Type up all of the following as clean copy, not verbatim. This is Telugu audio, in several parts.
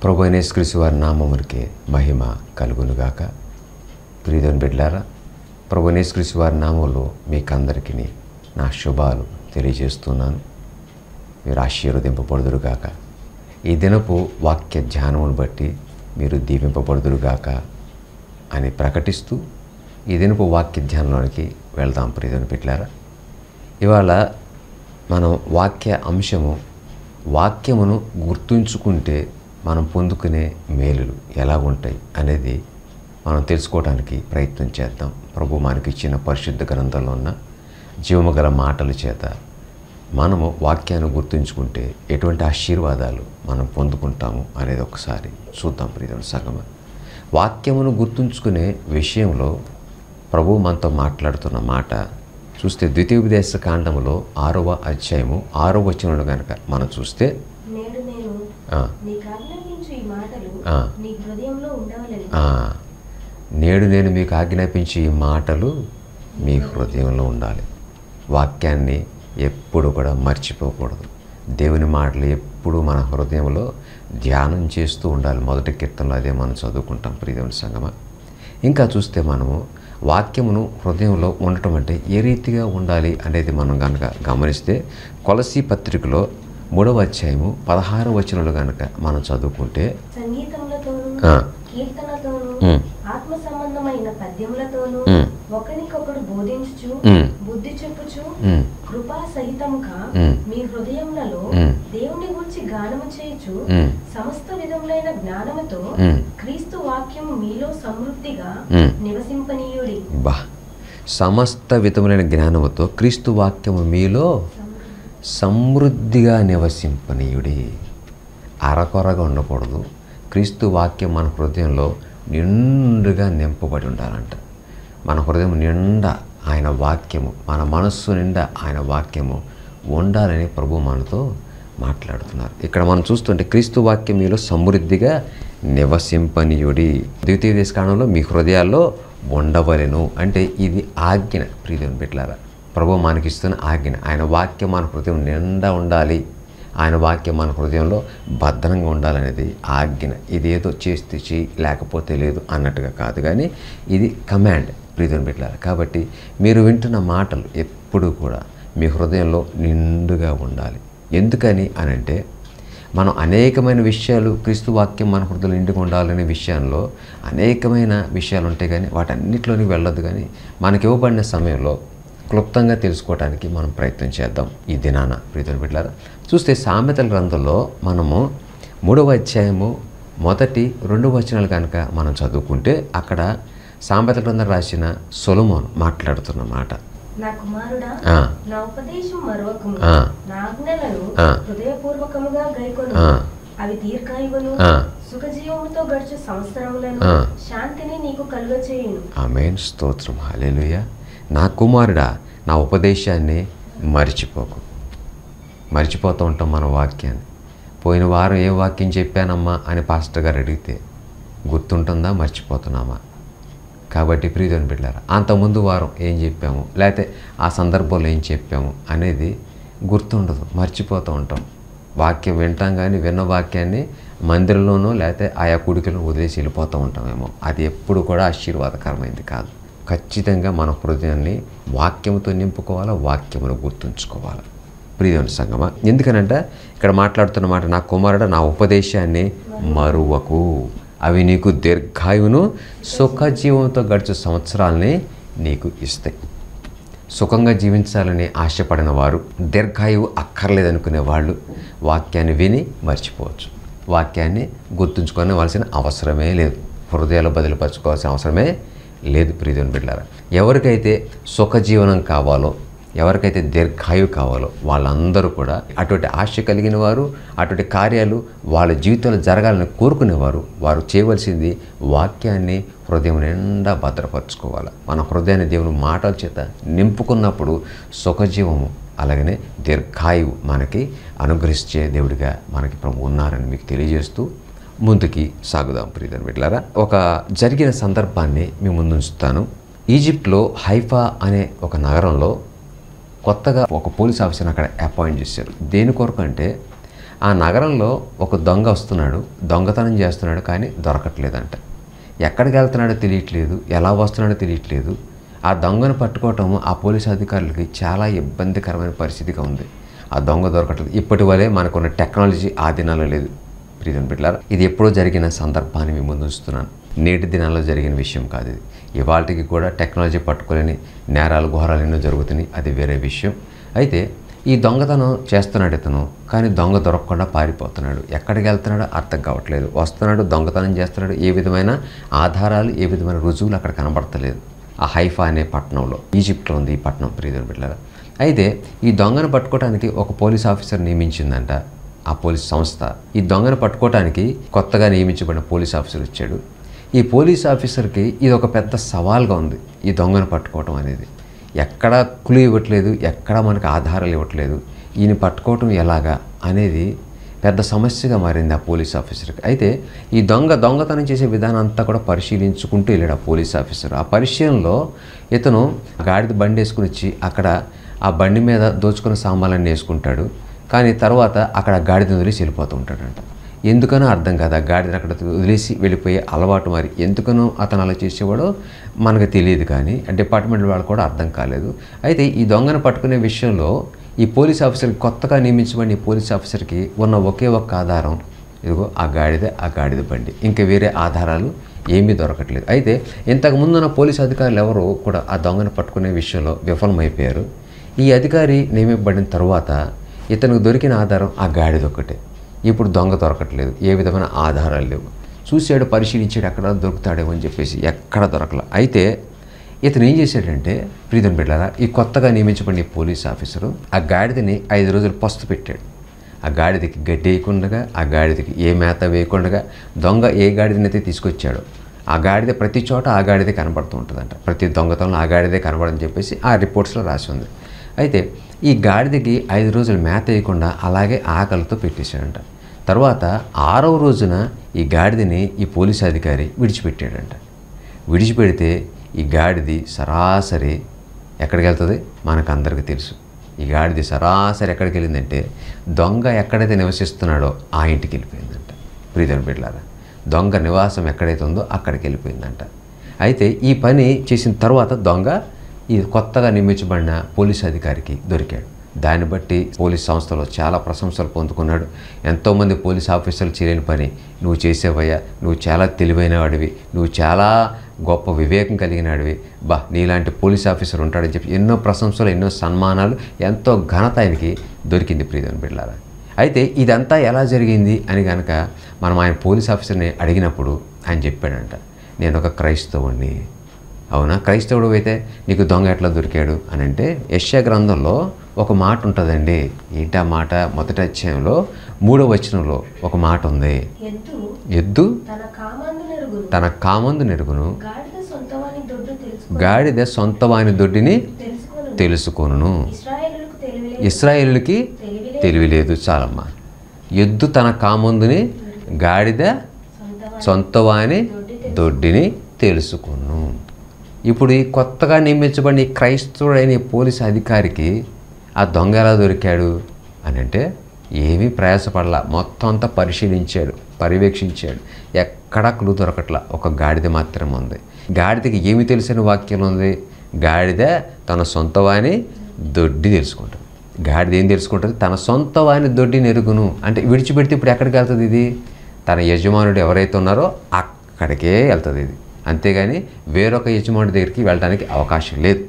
ప్రభువైన యేసుక్రీస్తు వారి నామమునకే మహిమ కలుగునుగాక. ప్రియదేవుని బిడ్డలారా, ప్రభువైన యేసుక్రీస్తు వారి నామంలో మీకందరికీ నా శుభాలు తెలియజేస్తున్నాను. మీరు ఆశీర్వదింపబడుదురుగాక. ఈ దినపు వాక్య ధ్యానమును బట్టి మీరు దీవింపబడుదురుగాక అని ప్రకటిస్తూ ఈ దినపు వాక్య ధ్యానంలోనికి వెళ్దాం. ప్రియదేవుని బిడ్డలారా, ఇవాళ మనం వాక్య అంశము వాక్యమును గుర్తుంచుకుంటే మనం పొందుకునే మేలులు ఎలా ఉంటాయి అనేది మనం తెలుసుకోవడానికి ప్రయత్నం చేద్దాం. ప్రభు మనకి ఇచ్చిన పరిశుద్ధ గ్రంథంలో ఉన్న జీవముగల మాటల చేత మనము వాక్యాన్ని గుర్తుంచుకుంటే ఎటువంటి ఆశీర్వాదాలు మనం పొందుకుంటాము అనేది ఒకసారి చూద్దాం. ప్రియమైన సంగమా, వాక్యమును గుర్తుంచుకునే విషయంలో ప్రభు మనతో మాట్లాడుతున్న మాట చూస్తే ద్వితీయోపదేశ కాండములో 6వ అధ్యాయము 6వ వచనంలో కనుక మనం చూస్తే నేడు నేను మీకు ఆజ్ఞాపించి ఈ మాటలు మీ హృదయంలో ఉండాలి. వాక్యాన్ని ఎప్పుడు కూడా మర్చిపోకూడదు. దేవుని మాటలు ఎప్పుడు మన హృదయంలో ధ్యానం చేస్తూ ఉండాలి. మొదటి కీర్తనలో అదే మనం చదువుకుంటాం. ప్రియదేవుని సంగమా, ఇంకా చూస్తే మనము వాక్యమును హృదయంలో ఉండటం అంటే ఏ రీతిగా ఉండాలి అనేది మనం కనుక గమనిస్తే కొలసీ పత్రికలో 3వ అధ్యాయము 16వ వచనంలో కనుక మనం చదువుకుంటే ఆత్మ సంబంధమైన పద్యములతోనూ ఒకరికొకడు బోధించుచు బుద్ధి చెప్పుచు కృపా సహితముగా మీ హృదయములలో దేవుని గురించి గానము చేయుచు సమస్త విధములైన జ్ఞానముతో క్రీస్తు వాక్యము మీలో సమృద్ధిగా నివసింపనీయుడి. సమస్త విధములైన జ్ఞానముతో క్రీస్తు వాక్యము మీలో సమృద్ధిగా నివసింపనీయుడి. అరకొరగా ఉండకూడదు. క్రీస్తు వాక్యం మన హృదయంలో నిండుగా నింపబడి ఉండాలంట. మన హృదయం నిండా ఆయన వాక్యము, మన మనస్సు నిండా ఆయన వాక్యము ఉండాలని ప్రభు మనతో మాట్లాడుతున్నారు. ఇక్కడ మనం చూస్తుంటే క్రీస్తు వాక్యం మీలో సమృద్ధిగా నివసింపనీయుడి. ద్వితీయోపదేశ కాండంలో మీ హృదయాల్లో ఉండవలెను అంటే ఇది ఆజ్ఞ. ప్రియదేవుని బిడ్డలారా, ప్రభు మనకిస్తున్న ఆజ్ఞ. ఆయన వాక్యం మన హృదయం నిండా ఉండాలి, ఆయన వాక్యం మన హృదయంలో భద్రంగా ఉండాలనేది ఆజ్ఞ. ఇది ఏదో చేస్తే చేయి లేకపోతే లేదు అన్నట్టుగా కాదు, కానీ ఇది కమాండ్. ప్రియదేవుని బిడ్డలారా, కాబట్టి మీరు వింటున్న మాటలు ఎప్పుడూ కూడా మీ హృదయంలో నిండుగా ఉండాలి. ఎందుకని అనంటే మనం అనేకమైన విషయాలు క్రీస్తు వాక్యం మన హృదయంలో నిండుగా ఉండాలనే విషయంలో అనేకమైన విషయాలు ఉంటాయి, కానీ వాటన్నిటిలోని వెళ్ళొద్దు. కానీ మనకి ఇవ్వబడిన సమయంలో క్లుప్తంగా తెలుసుకోవడానికి మనం ప్రయత్నం చేద్దాం ఈ దినాన. ప్రియదేవుని బిడ్డలారా, చూస్తే సామెతల గ్రంథంలో మనము 3వ అధ్యాయము 1-2 వచనాలు కనుక మనం చదువుకుంటే అక్కడ సామెతల గ్రంథం రాసిన సొలొమోను మాట్లాడుతున్న మాట, నా కుమారుడా, నా ఉపదేశం మరొకము, నా ఆజ్ఞలను హృదయపూర్వకముగా గైకొను, అవి దీర్ఘాయువును సుఖజీవముతో గడిచే సంవత్సరములను శాంతిని నీకు కలుగచేయును. ఆమేన్, స్తోత్రం, హల్లెలూయా. నా కుమారుడా, నా ఉపదేశాన్ని మర్చిపోకు. మర్చిపోతూ ఉంటాం మన వాక్యాన్ని. పోయిన వారం ఏ వాక్యం చెప్పానమ్మా అని పాస్టర్ గారు అడిగితే గుర్తుంటుందా, మర్చిపోతున్నామా? కాబట్టి ప్రియదేవుని బిడ్డలారా, అంతకుముందు వారం ఏం చెప్పాము, లేకపోతే ఆ సందర్భంలో ఏం చెప్పాము అనేది గుర్తుండదు, మర్చిపోతూ ఉంటాం. వాక్యం వింటాం, కానీ విన్న వాక్యాన్ని మందిరంలోనూ లేకపోతే ఆయా కుడికలను వదిలేసి వెళ్ళిపోతూ ఉంటామేమో. అది ఎప్పుడు కూడా ఆశీర్వాదకరమైంది కాదు. ఖచ్చితంగా మన హృదయాన్ని వాక్యముతో నింపుకోవాలా, వాక్యమును గుర్తుంచుకోవాలి. ప్రియదేవుని సంగమా, ఎందుకనంటే ఇక్కడ మాట్లాడుతున్న మాట, నా కుమారుడా, నా ఉపదేశాన్ని మరువకు, అవి నీకు దీర్ఘాయువును సుఖజీవంతో గడిచే సంవత్సరాలని నీకు ఇస్తాయి. సుఖంగా జీవించాలని ఆశపడిన వారు, దీర్ఘాయువు అక్కర్లేదనుకునే వాళ్ళు వాక్యాన్ని విని మర్చిపోవచ్చు. వాక్యాన్ని గుర్తుంచుకోవాల్సిన అవసరమే లేదు, హృదయాలు బదిలిపరచుకోవాల్సిన అవసరమే లేదు. ప్రియదేవుని బిడ్డలారా, ఎవరికైతే సుఖజీవనం కావాలో, ఎవరికైతే దీర్ఘాయువు కావాలో వాళ్ళందరూ కూడా అటువంటి ఆశ కలిగిన వారు, అటువంటి కార్యాలు వాళ్ళ జీవితంలో జరగాలని కోరుకునేవారు, వారు చేయవలసింది వాక్యాన్ని హృదయం నిండా భద్రపరచుకోవాలి. మన హృదయాన్ని దేవుని మాటల చేత నింపుకున్నప్పుడు సుఖజీవము అలాగనే దీర్ఘాయువు మనకి అనుగ్రహించే దేవుడిగా మనకి ప్రభు ఉన్నారని మీకు తెలియజేస్తూ ముందుకి సాగుదాం. ప్రియదేవుని బిడ్డలారా, ఒక జరిగిన సందర్భాన్ని మీ ముందు ఉంచుతాను. ఈజిప్ట్లో హైఫా అనే ఒక నగరంలో కొత్తగా ఒక పోలీస్ ఆఫీసర్ని అక్కడ అపాయింట్ చేశారు. దేని కొరకు అంటే ఆ నగరంలో ఒక దొంగ వస్తున్నాడు, దొంగతనం చేస్తున్నాడు, కానీ దొరకట్లేదంట. ఎక్కడికి వెళ్తున్నాడో తెలియట్లేదు, ఎలా వస్తున్నాడో తెలియట్లేదు. ఆ దొంగను పట్టుకోవటం ఆ పోలీసు అధికారులకి చాలా ఇబ్బందికరమైన పరిస్థితిగా ఉంది. ఆ దొంగ దొరకట్లేదు. ఇప్పటి వలే మనకున్న టెక్నాలజీ ఆ దినాల్లో లేదు. ప్రియమైన బిడ్డలారా, ఇది ఎప్పుడో జరిగిన సందర్భాన్ని మీ ముందు ఉంచుతున్నాను. నేటి దినాల్లో జరిగిన విషయం కాదు ఇది. ఇవాళకి కూడా టెక్నాలజీ పట్టుకోలేని నేరాలు ఘోరాలు ఎన్నో జరుగుతున్నాయి, అది వేరే విషయం. అయితే ఈ దొంగతనం చేస్తున్నాడు ఇతను, కానీ దొంగ దొరకకుండా పారిపోతున్నాడు. ఎక్కడికి వెళ్తున్నాడో అర్థం కావట్లేదు. వస్తున్నాడు, దొంగతనం చేస్తున్నాడు. ఏ విధమైన ఆధారాలు, ఏ విధమైన రుజువులు అక్కడ కనబడతలేదు. ఆ హైఫా అనే పట్టణంలో, ఈజిప్ట్లో ఉంది ఈ పట్టణం. ప్రియమైన బిడ్డలారా, అయితే ఈ దొంగను పట్టుకోవడానికి ఒక పోలీస్ ఆఫీసర్ నియమించిందంట ఆ పోలీస్ సంస్థ. ఈ దొంగను పట్టుకోవడానికి కొత్తగా నియమించబడిన పోలీస్ ఆఫీసర్ వచ్చాడు. ఈ పోలీస్ ఆఫీసర్కి ఇది ఒక పెద్ద సవాల్గా ఉంది, ఈ దొంగను పట్టుకోవటం అనేది. ఎక్కడా క్లూ ఇవ్వట్లేదు, ఎక్కడా మనకు ఆధారాలు ఇవ్వట్లేదు. ఈయన పట్టుకోవటం ఎలాగా అనేది పెద్ద సమస్యగా మారింది ఆ పోలీస్ ఆఫీసర్కి. అయితే ఈ దొంగతనం చేసే విధానం అంతా కూడా పరిశీలించుకుంటూ వెళ్ళాడు ఆ పోలీస్ ఆఫీసర్. ఆ పరిశీలనలో ఇతను గాడిద బండి వేసుకుని వచ్చి అక్కడ ఆ బండి మీద దోచుకున్న సామాన్లన్నీ వేసుకుంటాడు. కానీ తర్వాత అక్కడ గాడిదని వదిలేసి వెళ్ళిపోతూ ఉంటాడంట. ఎందుకనో అర్థం కాదు, ఆ గాడిదని అక్కడ వదిలేసి వెళ్ళిపోయే అలవాటు. మరి ఎందుకనో అతను అలా చేసేవాడో మనకు తెలియదు, కానీ డిపార్ట్మెంట్ వాళ్ళు కూడా అర్థం కాలేదు. అయితే ఈ దొంగను పట్టుకునే విషయంలో ఈ పోలీస్ ఆఫీసర్కి, కొత్తగా నియమించబడిన ఈ పోలీస్ ఆఫీసర్కి ఉన్న ఒకే ఒక్క ఆధారం, ఇదిగో ఆ గాడిద బండి. ఇంకా వేరే ఆధారాలు ఏమీ దొరకట్లేదు. అయితే ఇంతకుముందు ఉన్న పోలీసు అధికారులు ఎవరు కూడా ఆ దొంగను పట్టుకునే విషయంలో విఫలమైపోయారు. ఈ అధికారి నియమింపబడిన తర్వాత ఇతనికి దొరికిన ఆధారం ఆ గాడిద ఒక్కటే. ఇప్పుడు దొంగ దొరకట్లేదు, ఏ విధమైన ఆధారాలు లేవు. చూశాడు, పరిశీలించాడు, ఎక్కడ దొరుకుతాడేమో అని చెప్పేసి ఎక్కడ దొరకల. అయితే ఇతను ఏం చేశాడంటే, ప్రియమైన బిడ్డలారా, ఈ కొత్తగా నియమించబడిన పోలీస్ ఆఫీసరు ఆ గాడిదని 5 రోజులు పస్తు పెట్టాడు. ఆ గాడిదకి గడ్డి వేయకుండా, ఆ గాడిదకి ఏ మేత వేయకుండా, దొంగ ఏ గాడిదనైతే తీసుకొచ్చాడో ఆ గాడిద ప్రతి చోట ఆ గాడిదే కనబడుతూ ఉంటుందంట. ప్రతి దొంగతనంలో ఆ గాడిదే కనబడని చెప్పేసి ఆ రిపోర్ట్స్లో రాసి ఉంది. అయితే ఈ గాడిదకి 5 రోజులు మేత వేయకుండా అలాగే ఆకలితో పెట్టేశాడంట. తర్వాత 6వ రోజున ఈ గాడిదని ఈ పోలీసు అధికారి విడిచిపెట్టాడంట. విడిచిపెడితే ఈ గాడిది సరాసరి ఎక్కడికి వెళ్తుంది మనకు అందరికీ తెలుసు. ఈ గాడిది సరాసరి ఎక్కడికి వెళ్ళిందంటే, దొంగ ఎక్కడైతే నివసిస్తున్నాడో ఆ ఇంటికి వెళ్ళిపోయిందంట. ప్రియమైన బిడ్డలారా, దొంగ నివాసం ఎక్కడైతే ఉందో అక్కడికి వెళ్ళిపోయిందంట. అయితే ఈ పని చేసిన తర్వాత దొంగ ఈ కొత్తగా నియమించబడిన పోలీసు అధికారికి దొరికాడు. దాన్ని బట్టి పోలీస్ సంస్థలో చాలా ప్రశంసలు పొందుకున్నాడు. ఎంతోమంది పోలీస్ ఆఫీసర్లు చేయలేని పని నువ్వు చేసేవయ్యా, నువ్వు చాలా తెలివైన వాడివి, నువ్వు చాలా గొప్ప వివేకం కలిగిన వాడివి, నీలాంటి పోలీస్ ఆఫీసర్ ఉంటాడని చెప్పి ఎన్నో ప్రశంసలు, ఎన్నో సన్మానాలు, ఎంతో ఘనత ఆయనకి దొరికింది. ప్రియమైన బిడ్డలారా, అయితే ఇదంతా ఎలా జరిగింది అని కనుక మనం ఆయన పోలీస్ ఆఫీసర్ని అడిగినప్పుడు ఆయన చెప్పాడంట, నేను ఒక క్రైస్తవుడిని. అవునా, క్రైస్తవుడు అయితే నీకు దొంగ ఎట్లా దొరికాడు అని అంటే, యెషయా గ్రంథంలో ఒక మాట ఉంటుందండి. ఏంటి ఆ మాట? మొదటి అధ్యాయంలో 3వ వచనంలో ఒక మాట ఉంది. ఎద్దు తన కామందు నెరుగును, గాడిద సొంతవాని దొడ్డిని తెలుసుకొనును. ఇశ్రాయేలుకి తెలివిలేదు. చాలమ్మా. ఎద్దు తన కామందుని, గాడిద సొంతవాని దొడ్డిని తెలుసుకొను. ఇప్పుడు ఈ కొత్తగా నియమించబడిన ఈ క్రైస్తవుడైన పోలీసు అధికారికి ఆ దొంగ ఎలా దొరికాడు అని అంటే, ఏమీ ప్రయాసపడలా. మొత్తం అంతా పరిశీలించాడు, పర్యవేక్షించాడు. ఎక్కడా క్లూ దొరకట్లా. ఒక గాడిద మాత్రం ఉంది. గాడిదకి ఏమి తెలిసిన వాక్యం ఉంది? గాడిద తన సొంత వాని దొడ్డి తెలుసుకుంటుంది. గాడిద ఏం తెలుసుకుంటుంది? తన సొంత వాని దొడ్డి నెరుగును. అంటే విడిచిపెడితే ఇప్పుడు ఎక్కడికి వెళ్తుంది? ఇది తన యజమానుడు ఎవరైతే ఉన్నారో అక్కడికే వెళ్తుంది ఇది. అంతేగాని వేరొక యజమానుడి దగ్గరికి వెళ్ళడానికి అవకాశం లేదు.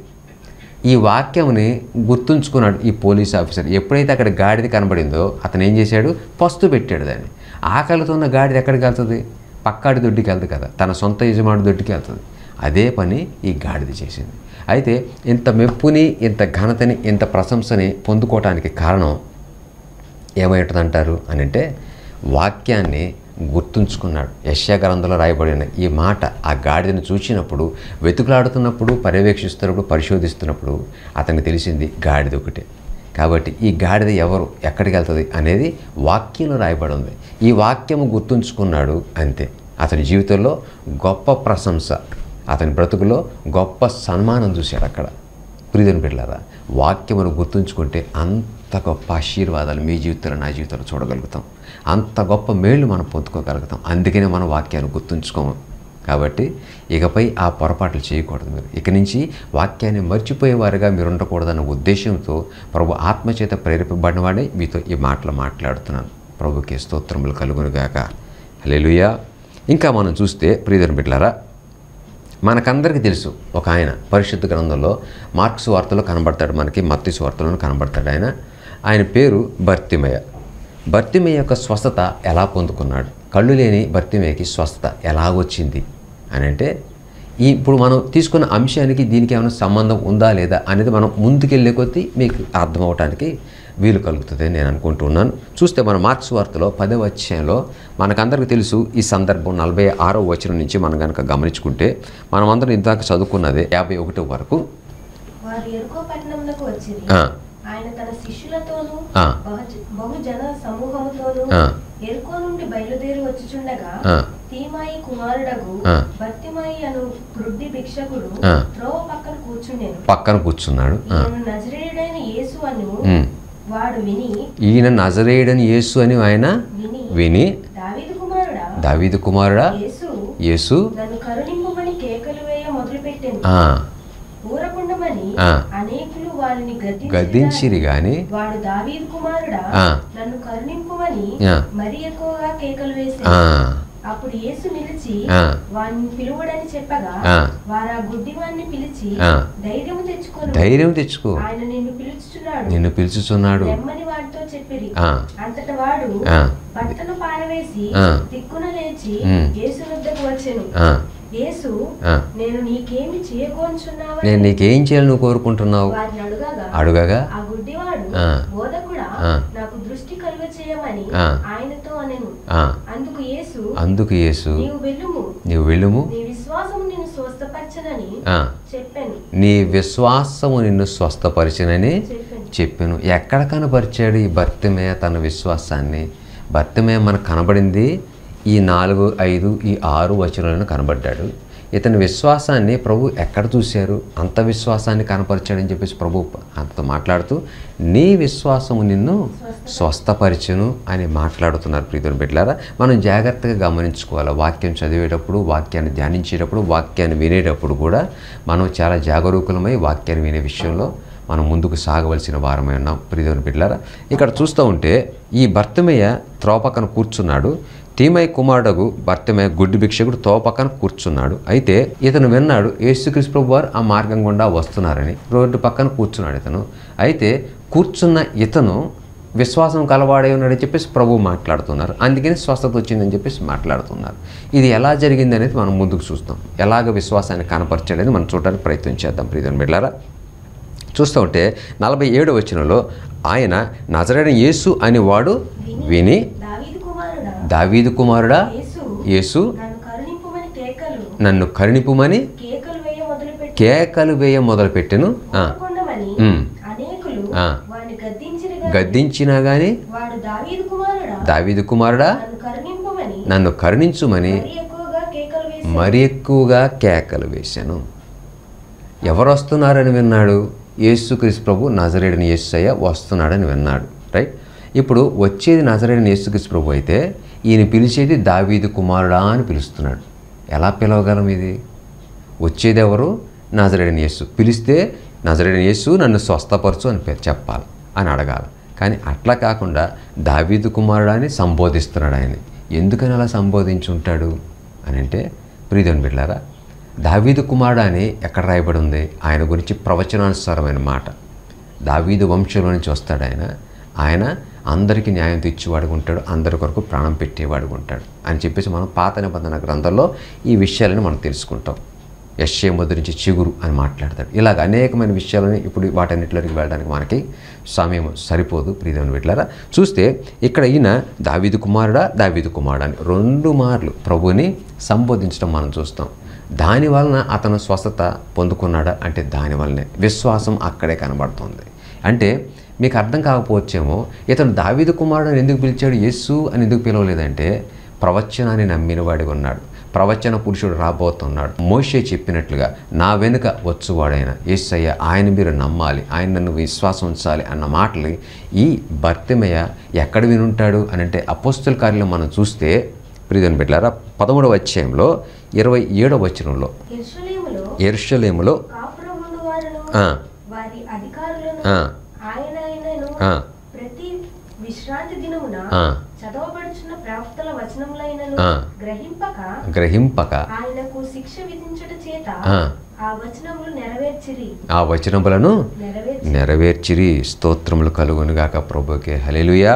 ఈ వాక్యంని గుర్తుంచుకున్నాడు ఈ పోలీస్ ఆఫీసర్. ఎప్పుడైతే అక్కడ గాడిద కనబడిందో అతను ఏం చేశాడు? పస్తు పెట్టాడు దాన్ని. ఆకలితో ఉన్న గాడిద ఎక్కడికి వెళ్తుంది? పక్కాడి దొడ్డికి వెళ్తుంది కదా, తన సొంత యజమాని దొడ్డికి వెళ్తుంది. అదే పని ఈ గాడిద చేసింది. అయితే ఇంత మెప్పుని, ఇంత ఘనతని, ఇంత ప్రశంసని పొందుకోవటానికి కారణం ఏమై ఉంటుందంటారు అని అంటే, వాక్యాన్ని గుర్తుంచుకున్నాడు. యెషయా గ్రంథంలో రాయబడిన ఈ మాట ఆ గాడిదను చూసినప్పుడు, వెతుకులాడుతున్నప్పుడు, పర్యవేక్షిస్తున్నప్పుడు, పరిశోధిస్తున్నప్పుడు అతనికి తెలిసింది గాడిద ఒకటే. కాబట్టి ఈ గాడిద ఎవరు, ఎక్కడికి వెళ్తుంది అనేది వాక్యంలో రాయబడి ఉంది. ఈ వాక్యము గుర్తుంచుకున్నాడు, అంతే. అతని జీవితంలో గొప్ప ప్రశంస, అతని బ్రతుకులో గొప్ప సన్మానం చూశాడు అక్కడ. ప్రియమైన బిడ్డలారా, వాక్యమును గుర్తుంచుకుంటే అంత అంత గొప్ప ఆశీర్వాదాలు మీ జీవితంలో నా జీవితంలో చూడగలుగుతాం. అంత గొప్ప మేళ్ళు మనం పొందుకోగలుగుతాం. అందుకనే మనం వాక్యాన్ని గుర్తుంచుకోము. కాబట్టి ఇకపై ఆ పొరపాట్లు చేయకూడదు. మీరు ఇక నుంచి వాక్యాన్ని మర్చిపోయేవారుగా మీరు ఉండకూడదన్న ఉద్దేశంతో ప్రభు ఆత్మచేత ప్రేరేపబడిన వాడే మీతో ఈ మాటలు మాట్లాడుతున్నాను. ప్రభుకి స్తోత్రములు కలుగునుగాక. హల్లెలూయా. ఇంకా మనం చూస్తే ప్రియమైన బిడ్డలారా, మనకందరికీ తెలుసు ఒక ఆయన పరిశుద్ధ గ్రంథంలో మార్కు సువార్తలో కనబడతాడు, మనకి మత్తయి సువార్తలో కనబడతాడు. ఆయన పేరు బర్తిమయ. బర్తిమయ యొక్క స్వస్థత ఎలా పొందుకున్నాడు, కళ్ళు లేని బర్తిమయకి స్వస్థత ఎలా వచ్చింది అని అంటే, ఇప్పుడు మనం తీసుకున్న అంశానికి దీనికి ఏమైనా సంబంధం ఉందా లేదా అనేది మనం ముందుకెళ్ళే కొద్దీ మీకు అర్థం అవడానికి వీలు కలుగుతుంది నేను అనుకుంటున్నాను. చూస్తే మన మార్కు సువార్తలో 10వ అధ్యాయంలో మనకందరికీ తెలుసు ఈ సందర్భం 46వ వచనం నుంచి మనం కనుక గమనించుకుంటే, మనమందరం ఇందాక చదువుకున్నదే 51 వరకు. వారు యెరికో పట్టణంలోకి వచ్చిరి. ఆయన తన శిష్యులతోనూ బహుజన సమూహముతోనూ యెరికో నుండి బయలుదేరి వచ్చుచుండగా తీమాయి కుమారుడగు బర్తిమాయి అను గ్రుడ్డి భిక్షకుడు త్రోవ పక్కన కూర్చున్నాడు. నజరేయుడైన యేసు అను వాడు విని, ఈయన నజరేయుడని యేసు అని ఆయన విని, దావీదు కుమారుడా యేసు నన్ను కరుణింపుమని కేకలు వేయ మొదలుపెట్టెను. ఊరకుండమని అనేకులు వారిని గద్దించిరి గాని వాడు దావీదు కుమారుడా నన్ను కరుణింపుమని మరి ఎక్కువగా కేకలు వేసి, అప్పుడు యేసు నిలిచి వారిని పిలువడని చెప్పగా వారు ఆ గుడ్డివాణ్ణి పిలిచి, ధైర్యం తెచ్చుకో, ఆయన నిన్ను పిలుచుచున్నాడు రమ్మని వాడితో చెప్పిరి. అంతట వాడు బట్టలు పారవేసి దిక్కున లేచి యేసు వద్దకు వచ్చెను. యేసు, నేను నీకేమి చేయగోరుచున్నావు, నేను నీకేం చేయాలని నువ్వు కోరుకుంటున్నావు అడుగగా, ఆ గుడ్డివాడు బోధకుడా నాకు దృష్టి కలుగ చేయమని ఆయనతో అనెను. అందుకు యేసు నీవు వెళ్ళుము, నీ విశ్వాసము నిన్ను స్వస్థపరచనని చెప్పాను. ఎక్కడ కనపరిచాడు ఈ బర్తిమేయ తన విశ్వాసాన్ని? బర్తిమేయ మనకు కనబడింది ఈ 4, 5, ఈ 6 వచనాలను కనబడ్డాడు. ఇతని విశ్వాసాన్ని ప్రభు ఎక్కడ చూశారు? అంత విశ్వాసాన్ని కనపరిచాడని చెప్పేసి ప్రభు అంతతో మాట్లాడుతూ, నీ విశ్వాసము నిన్ను స్వస్థపరిచెను అని మాట్లాడుతున్నారు. ప్రియమైన బిడ్డలారా, మనం జాగ్రత్తగా గమనించుకోవాలి. వాక్యం చదివేటప్పుడు, వాక్యాన్ని ధ్యానించేటప్పుడు, వాక్యాన్ని వినేటప్పుడు కూడా మనం చాలా జాగరూకులమై వాక్యాన్ని వినే విషయంలో మనం ముందుకు సాగవలసిన వారమై ఉన్నాం. ప్రియమైన బిడ్డలారా, ఇక్కడ చూస్తూ ఉంటే ఈ బర్తిమేయ త్రోవ పక్కన కూర్చున్నాడు. తీమాయి కుమారుడు బర్తిమేయ గుడ్డి భిక్షకుడు త్రోవ పక్కన కూర్చున్నాడు. అయితే ఇతను విన్నాడు యేసుక్రీస్తు ప్రభువు వారు ఆ మార్గం గుండా వస్తున్నారని. రోడ్డు పక్కన కూర్చున్నాడు ఇతను. అయితే కూర్చున్న ఇతను విశ్వాసం కలవాడే ఉన్నాడని చెప్పేసి ప్రభువు మాట్లాడుతున్నారు. అందుకని స్వస్థత వచ్చిందని చెప్పేసి మాట్లాడుతున్నారు. ఇది ఎలా జరిగింది అనేది మనం ముందుకు చూస్తాం. ఎలాగ విశ్వాసాన్ని కనపరచాడని మనం చూడడానికి ప్రయత్నం చేద్దాం. ప్రియమైన బిడ్డలారా, చూస్తూ ఉంటే 47వ వచనంలో ఆయన నజరేయుడైన యేసు అని వాడు విని, దావీదు కుమారుడా యేసు నన్ను కరుణింపుమని కేకలు వేయ మొదలుపెట్టెను. గద్దించినా గాని దావీదు కుమారుడా నన్ను కరుణించుమని మరి ఎక్కువగా కేకలు వేశాను. ఎవరు వస్తున్నారని విన్నాడు? యేసుక్రీస్తు ప్రభు నజరేయుడైన యేసయ్య వస్తున్నాడని విన్నాడు. రైట్. ఇప్పుడు వచ్చేది నజరేయుడైన యేసుక్రీస్తు ప్రభు అయితే ఈయన పిలిచేది దావీదు కుమారుడా అని పిలుస్తున్నాడు. ఎలా పిలవగలం? ఇది వచ్చేది ఎవరు? నజరేయుడైన యేసు. పిలిస్తే నజరేయుడైన యేసు నన్ను స్వస్థపరచు అని చెప్పాలి, అని అడగాలి. కానీ అట్లా కాకుండా దావీదు కుమారుడా అని సంబోధిస్తున్నాడు ఆయన. ఎందుకని అలా సంబోధించుంటాడు అని అంటే, ప్రియమైన బిడ్డలారా, దావీదు కుమారుడు అని ఎక్కడ రాయబడి ఉంది? ఆయన గురించి ప్రవచనానుసారమైన మాట. దావీదు వంశంలో నుంచి వస్తాడు ఆయన. ఆయన అందరికీ న్యాయం తెచ్చేవాడుగా ఉంటాడు, అందరి కొరకు ప్రాణం పెట్టేవాడుగా ఉంటాడు అని చెప్పేసి మనం పాత నిబంధన గ్రంథంలో ఈ విషయాలను మనం తెలుసుకుంటాం. యెషయా ముద్రించి చిగురు అని మాట్లాడతాడు. ఇలాగ అనేకమైన విషయాలని ఇప్పుడు వాటన్నిటిలోకి వెళ్ళడానికి మనకి సమయం సరిపోదు. ప్రియమైన బిడ్డలారా, చూస్తే ఇక్కడ ఈయన దావీదు కుమారుడా అని 2 మార్లు ప్రభుని సంబోధించడం మనం చూస్తాం. దాని వలన అతను స్వస్థత పొందుకున్నాడా అంటే దానివల్లనే విశ్వాసం అక్కడే కనబడుతుంది. అంటే మీకు అర్థం కాకపోవచ్చేమో, ఇతను దావీదు కుమారుడు అని ఎందుకు పిలిచాడు, యేసు అని ఎందుకు పిలవలేదంటే ప్రవచనాన్ని నమ్మినవాడిగా ఉన్నాడు. ప్రవచన పురుషుడు రాబోతున్నాడు. మోషే చెప్పినట్లుగా నా వెనుక వచ్చువాడైన యేసయ్య, ఆయన మీరు నమ్మాలి, ఆయన నన్ను విశ్వాసం ఉంచాలి అన్న మాటలు ఈ బర్తిమయ్య ఎక్కడ వినుంటాడు అని అంటే అపోస్తుల కార్యాలను మనం చూస్తే ప్రియమైన బిడ్డలారా 13వ అధ్యాయంలో 27వ వచనంలో యెరూషలేములో వారి అధికారులను ఆయనను ప్రతి విశ్రాంతి దినమున చదవబడుచున్న ప్రవక్తల వచనములైనను గ్రహింపక ఆయనకు శిక్ష విధించుట చేత ఆ వచనములను నెరవేర్చిరి. స్తోత్రములు కలుగునుగాక ప్రభుకే. హల్లెలూయా.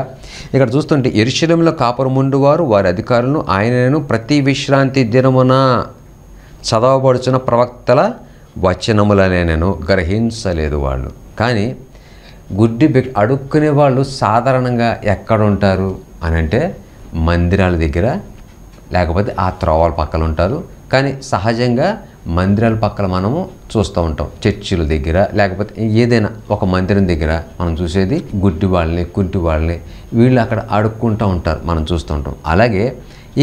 ఇక్కడ చూస్తుంటే యెరూషలేములో కాపురముండువారు వారి అధికారులను ఆయనను ప్రతి విశ్రాంతి దినమున చదవబడుచున్న ప్రవక్తల వచనములనేనను గ్రహించలేదు వాళ్ళు. కానీ గుడ్డి అడుక్కునే వాళ్ళు సాధారణంగా ఎక్కడ ఉంటారు అని అంటే మందిరాల దగ్గర, లేకపోతే ఆ త్రోవల పక్కన ఉంటారు. కానీ సహజంగా మందిరాల పక్కన మనము చూస్తూ ఉంటాం, చర్చిల దగ్గర లేకపోతే ఏదైనా ఒక మందిరం దగ్గర మనం చూసేది గుడ్డి వాళ్ళని, కుంటి వాళ్ళని, వీళ్ళు అక్కడ అడుక్కుంటూ ఉంటారు, మనం చూస్తూ ఉంటాం. అలాగే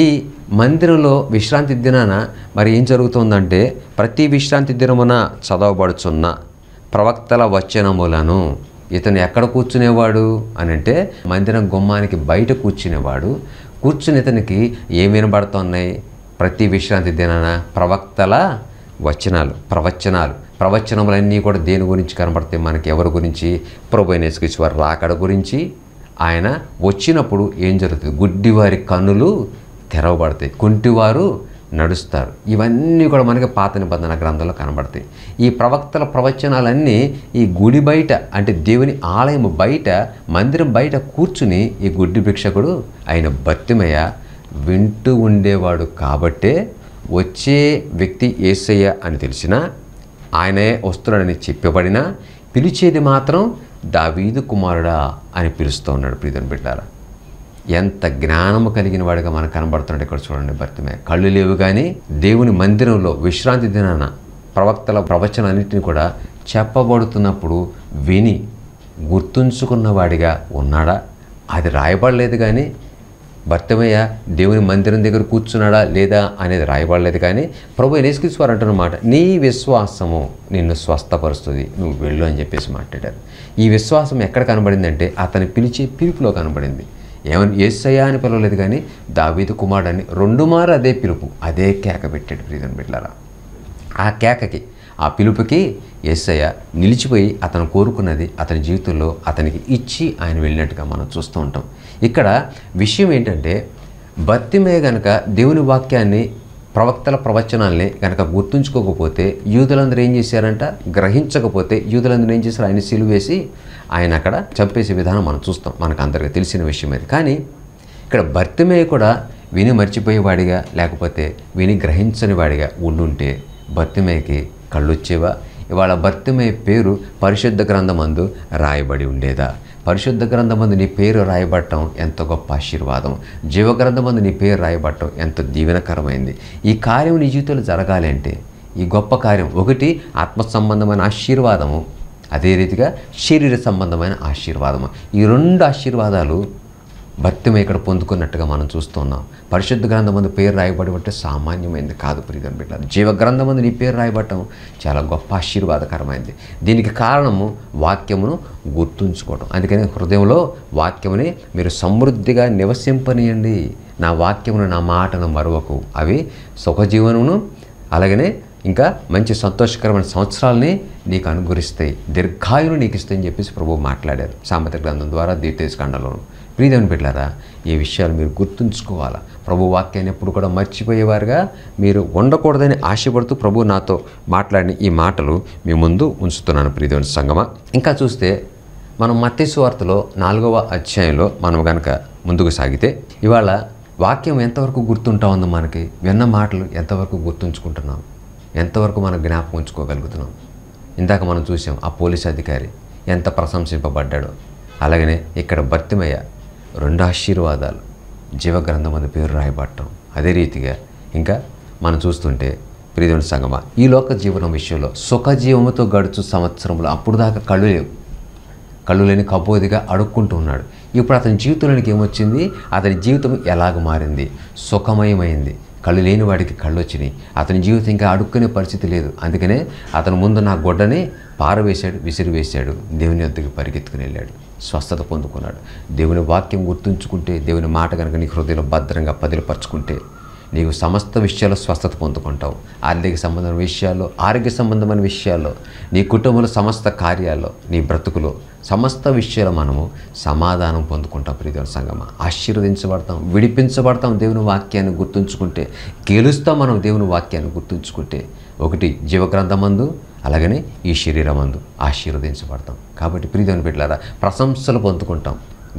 ఈ మందిరంలో విశ్రాంతి దినాన మరి ఏం జరుగుతుందంటే ప్రతి విశ్రాంతి దినమున చదవబడుచున్న ప్రవక్తల వచనములను ఇతను ఎక్కడ కూర్చునేవాడు అని అంటే మందిరం గుమ్మానికి బయట కూర్చునేవాడు. కూర్చుని ఇతనికి ఏం వినబడుతున్నాయి? ప్రతి విశ్రాంతి దినాన ప్రవక్తల వచనాలు, ప్రవచనములన్నీ కూడా దేని గురించి కనబడతాయి మనకి? ఎవరి గురించి? ప్రభువైన యేసుక్రీస్తు వారి రాకడ గురించి. ఆయన వచ్చినప్పుడు ఏం జరుగుతుంది? గుడ్డివారి కన్నులు తెరవబడతాయి, కుంటివారు నడుస్తారు. ఇవన్నీ కూడా మనకి పాత నిబంధన గ్రంథంలో కనబడతాయి. ఈ ప్రవక్తల ప్రవచనాలన్నీ ఈ గుడి బయట అంటే దేవుని ఆలయం బయట, మందిరం బయట కూర్చుని ఈ గుడ్డి భిక్షకుడు ఆయన బర్తిమయ్య వింటూ ఉండేవాడు. కాబట్టే వచ్చే వ్యక్తి యేసయ్య అని తెలిసినా, ఆయనే వస్తున్నాడని చెప్పబడినా పిలిచేది మాత్రం దావీదు కుమారుడా అని పిలుస్తూ ఉన్నాడు. ప్రియమైన బిడ్డలారా, ఎంత జ్ఞానము కలిగిన వాడిగా మనకు కనబడుతున్నాడు ఇక్కడ చూడండి. బర్తిమయ్య కళ్ళు లేవు కానీ దేవుని మందిరంలో విశ్రాంతి దినాన ప్రవక్తల ప్రవచనాలన్నింటినీ కూడా చెప్పబడుతున్నప్పుడు విని గుర్తుంచుకున్నవాడిగా ఉన్నాడా? అది రాయబడలేదు. కానీ బర్తిమయ్య దేవుని మందిరం దగ్గర కూర్చున్నాడా లేదా అనేది రాయబడలేదు. కానీ ప్రభువైన యేసుక్రీస్తు వారు అంటున్నమాట, నీ విశ్వాసము నిన్ను స్వస్థపరుస్తుంది, నువ్వు వెళ్ళు అని చెప్పేసి మాట్లాడారు. ఈ విశ్వాసం ఎక్కడ కనబడిందంటే అతని పిలిచే పిలుపులో కనబడింది. ఏమని యేసయ్య అని పిలవలేదు కానీ దావీదు కుమారుడు అని 2 మారు అదే పిలుపు, అదే కేక పెట్టాడు. ప్రియమైన బిడ్డలారా, ఆ కేకకి, ఆ పిలుపుకి యేసయ్య నిలిచిపోయి అతను కోరుకున్నది అతని జీవితంలో అతనికి ఇచ్చి ఆయన వెళ్ళినట్టుగా మనం చూస్తూ ఉంటాం. ఇక్కడ విషయం ఏంటంటే బర్తిమయ్య గనక దేవుని వాక్యాన్ని, ప్రవక్తల ప్రవచనాల్ని కనుక గుర్తుంచుకోకపోతే యూదులందరూ ఏం చేశారంట? గ్రహించకపోతే యూదులందరూ ఏం చేశారు? ఆయన సిలువేసి ఆయన అక్కడ చంపేసే విధానం మనం చూస్తాం, మనకు అందరికీ తెలిసిన విషయం అది. కానీ ఇక్కడ బర్తిమయ్య కూడా విని మర్చిపోయేవాడిగా లేకపోతే విని గ్రహించని వాడిగా ఉండుంటే బర్తిమయ్యకి కళ్ళు వచ్చేవా? ఇవాళ బర్తిమయ్య పేరు పరిశుద్ధ గ్రంథమందు రాయబడి ఉండేదా? పరిశుద్ధ గ్రంథమందు నీ పేరు రాయబడటం ఎంత గొప్ప ఆశీర్వాదం. జీవగ్రంథమందు నీ పేరు రాయబడటం ఎంత దీవెనకరమైంది. ఈ కార్యం నీ జీవితంలో జరగాలి అంటే ఈ గొప్ప కార్యం, ఒకటి ఆత్మ సంబంధమైన ఆశీర్వాదము, అదే రీతిగా శరీర సంబంధమైన ఆశీర్వాదము. ఈ 2 ఆశీర్వాదాలు బర్తిమయ్య ఇక్కడ పొందుకున్నట్టుగా మనం చూస్తున్నాం. పరిశుద్ధ గ్రంథమందు పేరు రాయబడి అంటే సామాన్యమైనది కాదు. ప్రియమైన బిడ్డలారా, జీవ గ్రంథమందు నీ పేరు రాయబడటం చాలా గొప్ప ఆశీర్వాదకరమైనది. దీనికి కారణము వాక్యమును గుర్తుంచుకోవడం. అందుకని హృదయంలో వాక్యముని మీరు సమృద్ధిగా నివసింపనీయండి. నా వాక్యమును, నా మాటను మరొకకు, అవి సుఖజీవనమును అలాగనే ఇంకా మంచి సంతోషకరమైన సంవత్సరాలని నీకు అనుగ్రహిస్తాయి, దీర్ఘాయును నీకు ఇస్తాయని చెప్పేసి ప్రభువు మాట్లాడారు సామెతల గ్రంథం ద్వారా ద్వితీయోపదేశకాండలోను. ప్రియదేవుని బిడ్డలారా, ఈ విషయాలు మీరు గుర్తుంచుకోవాలా. ప్రభు వాక్యాన్ని ఎప్పుడు కూడా మర్చిపోయేవారుగా మీరు ఉండకూడదని ఆశపడుతూ ప్రభు నాతో మాట్లాడిన ఈ మాటలు మీ ముందు ఉంచుతున్నాను. ప్రియదేవుని సంగమా, ఇంకా చూస్తే మనం మత్తయి సువార్తలో 4వ అధ్యాయంలో మనం కనుక ముందుకు సాగితే ఇవాళ వాక్యం ఎంతవరకు గుర్తుంటా ఉందో, మనకి విన్న మాటలు ఎంతవరకు గుర్తుంచుకుంటున్నాం, ఎంతవరకు మనం జ్ఞాపకం ఉంచుకోగలుగుతున్నాం. ఇందాక మనం చూసాం ఆ పోలీస్ అధికారి ఎంత ప్రశంసింపబడ్డాడో. అలాగనే ఇక్కడ బర్తిమయ్య 2 ఆశీర్వాదాలు, జీవగ్రంథమందు పేరు రాయబడటం. అదే రీతిగా ఇంకా మనం చూస్తుంటే ప్రియదేవుని సంగమా, ఈ లోక జీవనం విషయంలో సుఖజీవముతో గడుచు సంవత్సరంలో అప్పుడు దాకా కళ్ళు లేవు, కళ్ళు లేని కబోదిగా అడుక్కుంటూ ఉన్నాడు. ఇప్పుడు అతని జీవితంలోనికి ఏమొచ్చింది? అతని జీవితం ఎలాగ మారింది? సుఖమయమైంది. కళ్ళు లేని వాడికి కళ్ళు వచ్చినాయి. అతని జీవితం ఇంకా అడుక్కునే పరిస్థితి లేదు. అందుకనే అతను ముందు నా గొడ్డని పారవేశాడు, విసిరివేశాడు, దేవుని వద్దకు పరిగెత్తుకుని వెళ్ళాడు, స్వస్థత పొందుకున్నాడు. దేవుని వాక్యం గుర్తుంచుకుంటే, దేవుని మాట కనుక నీ హృదయంలో భద్రంగా పదిలపరుచుకుంటే నీకు సమస్త విషయాల్లో స్వస్థత పొందుకుంటావు. ఆర్థిక సంబంధమైన విషయాల్లో, ఆరోగ్య సంబంధమైన విషయాల్లో, నీ కుటుంబంలో సమస్త కార్యాల్లో, నీ బ్రతుకులో సమస్త విషయాలు మనము సమాధానం పొందుకుంటాం. ప్రియమైన సంగమా, ఆశీర్వదించబడతాం, విడిపించబడతాం. దేవుని వాక్యాన్ని గుర్తుంచుకుంటే గెలుస్తాం. మనం దేవుని వాక్యాన్ని గుర్తుంచుకుంటే ఒకటి జీవగ్రంథమందు, అలాగనే ఈ శరీరమందు ఆశీర్వదించబడతాం. కాబట్టి ప్రియమైన బిడ్డలారా, ప్రశంసలు పొందుకుంటాం,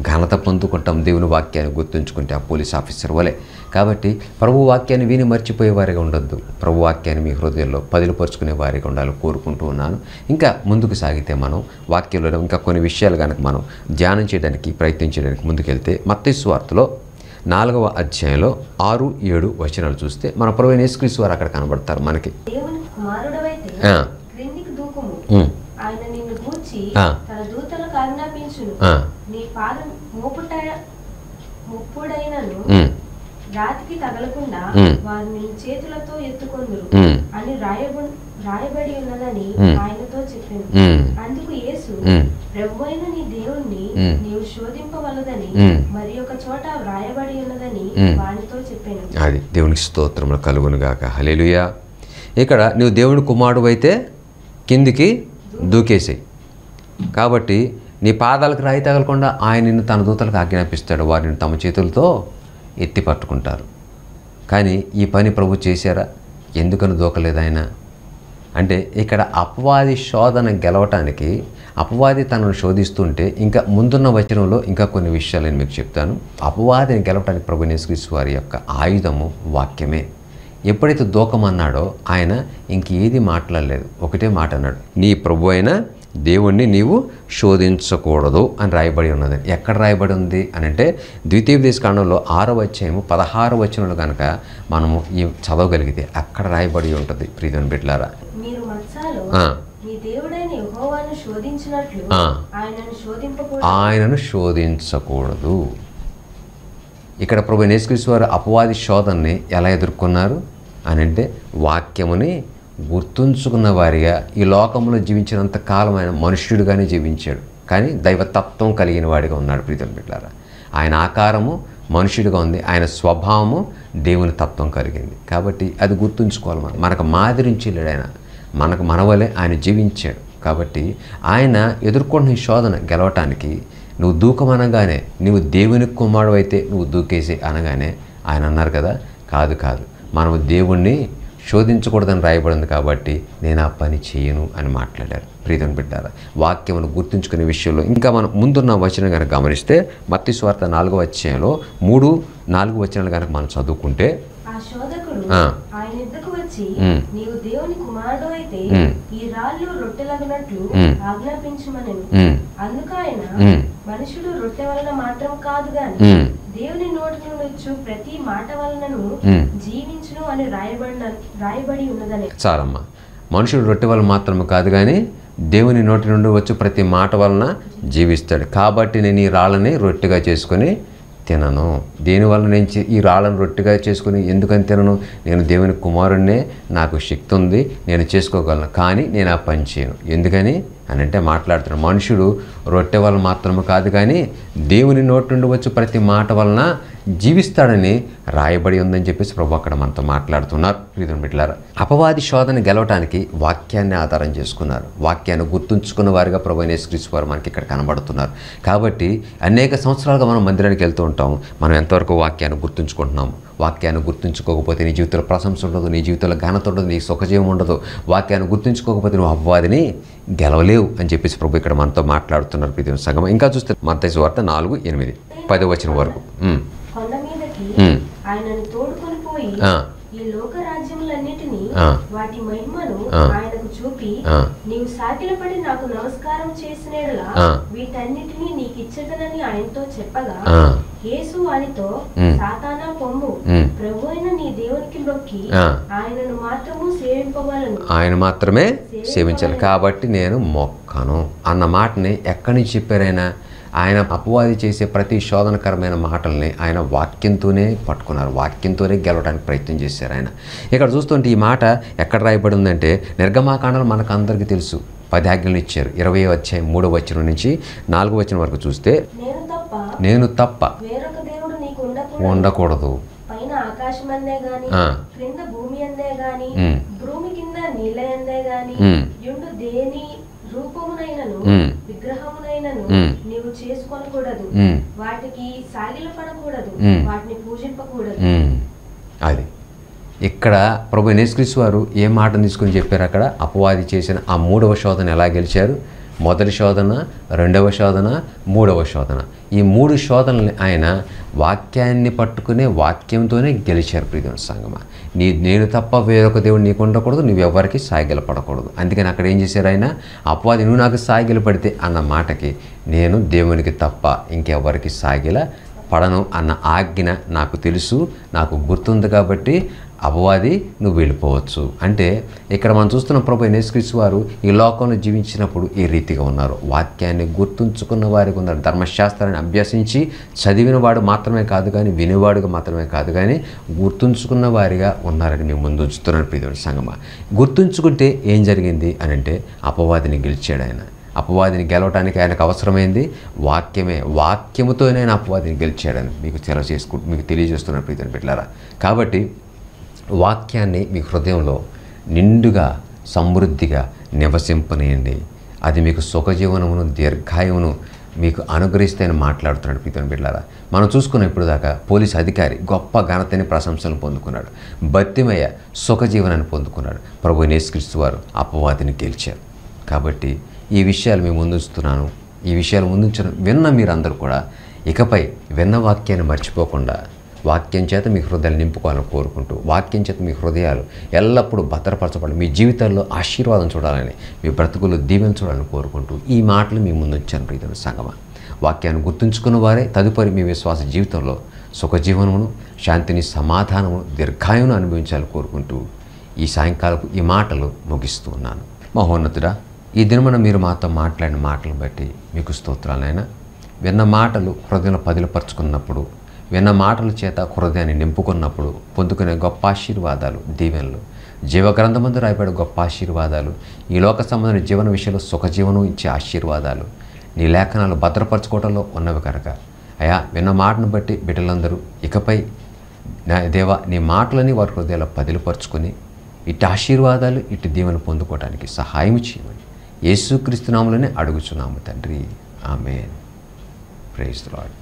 ఘనత పొందుకుంటాం దేవుని వాక్యాన్ని గుర్తుంచుకుంటే ఆ పోలీస్ ఆఫీసర్ వలె. కాబట్టి ప్రభు వాక్యాన్ని విని మర్చిపోయే వారిగా ఉండొద్దు. ప్రభు వాక్యాన్ని మీ హృదయంలో పదిలపరుచుకునే వారిగా ఉండాలని కోరుకుంటూ ఉన్నాను. ఇంకా ముందుకు సాగితే మనం వాక్యంలో ఇంకా కొన్ని విషయాలు కనుక మనం ధ్యానం చేయడానికి ప్రయత్నించడానికి ముందుకెళ్తే మత్తయి సువార్తలో 4వ అధ్యాయంలో 6, 7 వచనాలు చూస్తే మన ప్రభువైన యేసుక్రీస్తు వారు అక్కడ కనబడతారు మనకి. దేవుని కుమారుడవైతే క్రిందికి దూకుము, ఆయన నిన్ను గూర్చి తన దూతలకు ఆజ్ఞాపించును, నీ పాదం ముప్పుడైనను రాతికి తగలకుండా వారు నీ చేతులతో ఎత్తుకొందురు అని రాయబడి ఉన్నదని ఆయనతో చెప్పింది. అందుకు యేసు, ప్రభువైన నీ దేవుణ్ణి నీవు శోధింపవలదని మరి ఒక చోట రాయబడి ఉన్నదని వానితో చెప్పాను. అది దేవునికి స్తోత్రములు కలుగును గాక. హల్లెలూయా. ఇక్కడ నువ్వు దేవుని కుమారుడు అయితే కిందికి దూకేసేయి. కాబట్టి నీ పాదాలకు రాయి తగలకుండా ఆయన నిన్ను తన దూతలకు ఆజ్ఞాపిస్తాడు. వారిని తమ చేతులతో ఎత్తి పట్టుకుంటారు. కానీ ఈ పని ప్రభు చేశారా? ఎందుకని దూకలేదు ఆయన అంటే, ఇక్కడ అపవాది శోధన గెలవటానికి, అపవాది తనను శోధిస్తుంటే ఇంకా ముందున్న వచనంలో ఇంకా కొన్ని విషయాలు నేను మీకు చెప్తాను. అపవాదిని గెలవటానికి ప్రభువైన యేసుక్రీస్తు వారి యొక్క ఆయుధము వాక్యమే. ఎప్పుడైతే దూకమన్నాడో ఆయన ఇంకేది మాట్లాడలేదు, ఒకటే మాట అన్నాడు, నీ ప్రభు అయిన దేవుణ్ణి నీవు శోధించకూడదు అని రాయబడి ఉన్నది. ఎక్కడ రాయబడి ఉంది అని అంటే ద్వితీయోపదేశకాండంలో 6వ అధ్యాయము 16వ వచనంలో కనుక మనము ఈ చదవగలిగితే అక్కడ రాయబడి ఉంటుంది. ప్రియమైన బిడ్డలారా, మీరు మత్సాలో మీ దేవుడైన యెహోవాను శోధించినట్లు ఆయనను శోధించకూడదు. ఇక్కడ ప్రభువైన యేసుక్రీస్తు వారు అపవాది శోధనని ఎలా ఎదుర్కొన్నారు అని అంటే, వాక్యముని గుర్తుంచుకున్న వారిగా ఈ లోకంలో జీవించినంత కాలం ఆయన మనుష్యుడిగానే జీవించాడు, కానీ దైవతత్వం కలిగిన వాడిగా ఉన్నాడు. ప్రీతం బిడ్డలారా, ఆయన ఆకారము మనుష్యుడిగా ఉంది, ఆయన స్వభావము దేవుని తత్వం కలిగింది. కాబట్టి అది గుర్తుంచుకోవాలి. మనకు మాదిరించలేడు ఆయన, మనకు మనవలే ఆయన జీవించాడు. కాబట్టి ఆయన ఎదుర్కొన్న ఈ శోధన గెలవటానికి నువ్వు దూకమనగానే, నువ్వు దేవుని కుమారుడు అయితే నువ్వు దూకేసి అనగానే ఆయన అన్నారు కదా, కాదు మనము దేవుణ్ణి శోధించకూడదని రాయబడింది కాబట్టి నేను ఆ పని చేయను అని మాట్లాడారు. ప్రియమైన బిడ్డలారా, వాక్యమును గుర్తుంచుకునే విషయంలో ఇంకా మనం ముందున్న వచనం కనుక గమనిస్తే మత్తయి సువార్త 4వ అధ్యాయంలో 3, 4 వచనాలు కనుక మనం చదువుకుంటే, ఆ శోధకుడు ఆయన ఎద్దకు వచ్చి, నీవు దేవుని కుమారుడు అయితే ఈ రాళ్ళు రొట్టెలగునట్లు ఆజ్ఞాపించుమనెను. అందుకు ఆయన, మనుషుడు రొట్టె వలన మాత్రం కాదు గాని దేవుని నోటి నుండి వచ్చు ప్రతి మాట వలనను జీవించును అని రాయబడి ఉన్నదని. చాలమ్మా, మనుషుడు రొట్టె వలన మాత్రమే కాదు కానీ దేవుని నోటి నుండి వచ్చు ప్రతి మాట వలన జీవిస్తాడు. కాబట్టి నేను ఈ రాళ్ళని రొట్టెగా చేసుకొని తినను. దేనివల్ల నేను ఈ రాళ్ళను రొట్టెగా చేసుకుని ఎందుకని తినను? నేను దేవుని కుమారుడినే, నాకు శక్తి ఉంది, నేను చేసుకోగలను, కానీ నేను ఆ పని చేయను. ఎందుకని అని అంటే మాట్లాడుతున్నాను, మనుషుడు రొట్టె వలన మాత్రమే కాదు కానీ దేవుని నోటి నుండి వచ్చి ప్రతి మాట వలన జీవిస్తాడని రాయబడి ఉందని చెప్పేసి ప్రభు అక్కడ మనతో మాట్లాడుతున్నారు. ప్రియమైన బిడ్డలారా, అపవాది శోధన గెలవటానికి వాక్యాన్ని ఆధారం చేసుకున్నారు. వాక్యాన్ని గుర్తుంచుకున్న వారిగా ప్రభువైన యేసుక్రీస్తు వారు మనకి ఇక్కడ కనబడుతున్నారు. కాబట్టి అనేక సంవత్సరాలుగా మనం మందిరానికి వెళ్తూ ఉంటాం. మనం ఎంతవరకు వాక్యాన్ని గుర్తుంచుకుంటున్నాము? వాక్యాన్ని గుర్తుంచుకోకపోతే నీ జీవితంలో ప్రశంస ఉండదు, నీ జీవితంలో ఘనత ఉండదు, నీ సుఖజీవం ఉండదు. వాక్యాన్ని గుర్తుంచుకోకపోతే నువ్వు అపవాదిని గెలవలేవు అని చెప్పేసి ప్రభు ఇక్కడ మనతో మాట్లాడుతున్నారు. ప్రియమైన సంగమం, ఇంకా చూస్తే మత్తయి సువార్త 4:8, 10వ వచనం వరకు, కొండ మీదకి ఆయనను తోడుకొని పోయి ఈ లోక రాజ్యములన్నిటినీ వాటి మహిమను ఆయనకు చూపి, నీవు సాగిలపడి నాకు నమస్కారం చేసినలా వీటన్నిటినీ నీకు ఇచ్చేదనని ఆయనతో చెప్పగా, యేసు వానితో, సాతానా పొమ్ము, ప్రభువైన నీ దేవునికి మొక్కి ఆయనను మాత్రము సేవింపవలను, ఆయన మాత్రమే సేవించాలి, కాబట్టి నేను మొక్కను అన్న మాటని ఎక్కడి నుంచి చెప్పారైనా? ఆయన అపవాది చేసే ప్రతి శోధనకరమైన మాటల్ని ఆయన వాక్యంతోనే పట్టుకున్నారు, వాక్యంతోనే గెలవడానికి ప్రయత్నం చేశారు ఆయన. ఇక్కడ చూస్తుంటే ఈ మాట ఎక్కడ రాయబడి ఉందంటే నిర్గమాకాండలో మనకు అందరికీ తెలుసు. 10 ఆజ్ఞలు ఇచ్చారు. 20వ అధ్యాయం 3వ వచనం నుంచి 4వ వచనం వరకు చూస్తే నేను తప్ప వేరొక దేవుడు నీకు ఉండకూడదు, పైన ఆకాశమందే గాని క్రింద భూమి అందే గాని భూమి కింద నీళ్ళ అందే గాని యుండు దేని రూపమునైనను విగ్రహమునైనను నీవు చేసుకొనకూడదు, వాటికి సాగిలపడకూడదు, వాటిని పూజింపకూడదు. అది ఇక్కడ ప్రభు యేసుక్రీస్తు వారు ఏ మాటను తీసుకుని చెప్పారు? అక్కడ అపవాది చేసిన ఆ 3వ శోధన ఎలా గెలిచారు? మొదటి శోధన, 2వ శోధన, 3వ శోధన. ఈ 3 శోధనల్ని ఆయన వాక్యాన్ని పట్టుకునే వాక్యంతోనే గెలిచారు. ప్రియమైన సంగమా, నేను తప్ప వేరొక దేవుడు నీకు ఉండకూడదు, నువ్వెవ్వరికి సాగిలపడకూడదు. అందుకని అక్కడ ఏం చేశారు ఆయన? అపవాది నువ్వు నాకు సాగిలపడితే అన్న మాటకి నేను దేవునికి తప్ప ఇంకెవ్వరికి సాగిల పడను అన్న ఆజ్ఞ నాకు తెలుసు, నాకు గుర్తుంది, కాబట్టి అపవాది నువ్వు వెళ్ళిపోవచ్చు. అంటే ఇక్కడ మనం చూస్తున్న ప్రభు యేసుక్రీస్తు వారు ఈ లోకంలో జీవించినప్పుడు ఈ రీతిగా ఉన్నారు. వాక్యాన్ని గుర్తుంచుకున్న వారికి ఉన్నారు. ధర్మశాస్త్రాన్ని అభ్యసించి చదివిన వాడు మాత్రమే కాదు కానీ, వినేవాడుగా మాత్రమే కాదు కానీ గుర్తుంచుకున్న వారిగా ఉన్నారని మేము ముందు ఉంచుతున్నాను. ప్రియమైన సంగమా, గుర్తుంచుకుంటే ఏం జరిగింది అని అంటే అపవాదిని గెలిచాడు ఆయన. అపవాదిని గెలవడానికి ఆయనకు అవసరమైంది వాక్యమే. వాక్యముతోనే ఆయన అపవాదిని గెలిచాడని మీకు తెలియజేస్తున్నాను ప్రియమైన బిడ్డలారా. కాబట్టి వాక్యాన్ని మీ హృదయంలో నిండుగా సమృద్ధిగా నివసింపనేయండి. అది మీకు సుఖజీవనమును దీర్ఘాయువును మీకు అనుగ్రహిస్తే అని మాట్లాడుతున్నాడు ప్రియమైన బిడ్డలారా. మనం చూసుకున్న ఇప్పుడు దాకా పోలీస్ అధికారి గొప్ప ఘనతని ప్రశంసలు పొందుకున్నాడు. బర్తిమయ్య సుఖజీవనాన్ని పొందుకున్నాడు. ప్రభు యేసుక్రీస్తు వారు అపవాదిని గెలిచారు. కాబట్టి ఈ విషయాలు మేము ముందుస్తున్నాను. ఈ విషయాలు ముందుంచిన విన్న మీరందరూ కూడా ఇకపై విన్న వాక్యాన్ని మర్చిపోకుండా వాక్యం చేత మీ హృదయాలు నింపుకోవాలని కోరుకుంటూ, వాక్యం చేత మీ హృదయాలు ఎల్లప్పుడూ భద్రపరచబడి మీ జీవితాల్లో ఆశీర్వాదం చూడాలని, మీ బ్రతుకులు దీవెన చూడాలని కోరుకుంటూ ఈ మాటలు మీ ముందు ఉంచాను. ప్రియమైన సంగమా, వాక్యాన్ని గుర్తుంచుకున్న వారే తదుపరి మీ విశ్వాస జీవితంలో సుఖజీవనమును, శాంతిని, సమాధానమును, దీర్ఘాయువును అనుభవించాలని కోరుకుంటూ ఈ సాయంకాలపు ఈ మాటలు ముగిస్తూ ఉన్నాను. మహోన్నతుడా, ఈ దినమున మీరు మాతో మాట్లాడిన మాటలను బట్టి మీకు స్తోత్రాలైనా. విన్న మాటలు హృదయంలో పదిలపరుచుకున్నప్పుడు, విన్న మాటల చేత హృదయాన్ని నింపుకున్నప్పుడు పొందుకునే గొప్ప ఆశీర్వాదాలు, దీవెనలు, జీవగ్రంథమందు రాయబడే గొప్ప ఆశీర్వాదాలు, ఈ లోక సంబంధమైన జీవన విషయంలో సుఖజీవనం ఇచ్చే ఆశీర్వాదాలు నీ లేఖనాలు భద్రపరచుకోవడంలో ఉన్నవి కనుక అయా, విన్న మాటను బట్టి బిడ్డలందరూ ఇకపై దేవా నీ మాటలని వారి హృదయాల్లో పదిలపరుచుకొని ఇటు ఆశీర్వాదాలు, ఇటు దీవెన పొందుకోవడానికి సహాయం చేయమని యేసుక్రీస్తు నామములోనే అడుగుచున్నాము తండ్రి. ఆమేన్. Praise the lord.